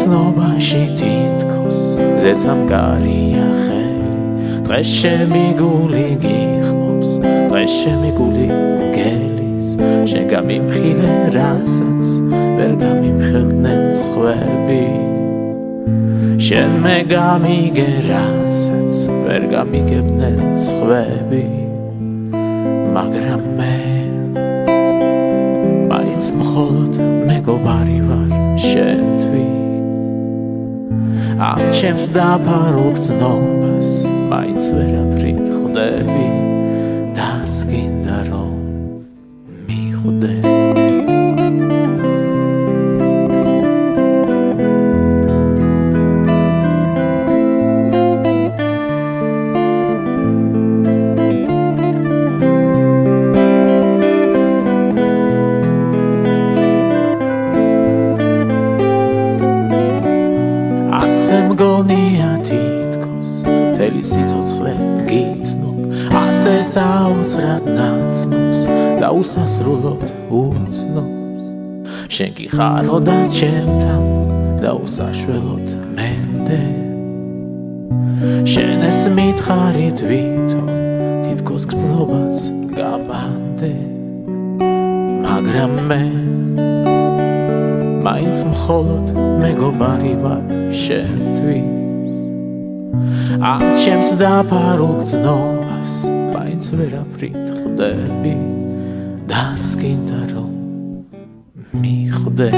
გრძნობაში თითქოს ზეცამკარია ხელი დღეს ჩემი გული გიხმობს დღეს ჩემი გული გელის შენ გამიმხილე რასაც ვერ გამიმხილდნენ სხვები შენ მე გამიგე რასაც ვერ გამიგებდნენ სხვები მაგრამ მე მაინც მხოლოდ მეგობარი ვარ შენთვის ამ ჩემს დაფარულ გრძნობას მაინც ვერაფრით ხვდები დაც გინდა რომ მიხვდე მგონია თითქოს მთელი სიცოცხლე გიცნობ ასე საოცრად ნაცნობს და უსასრულოდ უცნობს შენ კი ხარო და ჩემთან და უსაშველოდ მენდე შენ ეს მითხარი თვითონ თითქოს გრძნობაც გამანდე მაგრამ მე მაინც მხოლოდ მეგობარი ვარ შენთვის ამ ჩემს დაფარულ გრძნობას მაინც ვერაფრით ხვდები დაც გინდა რომ მიხვდე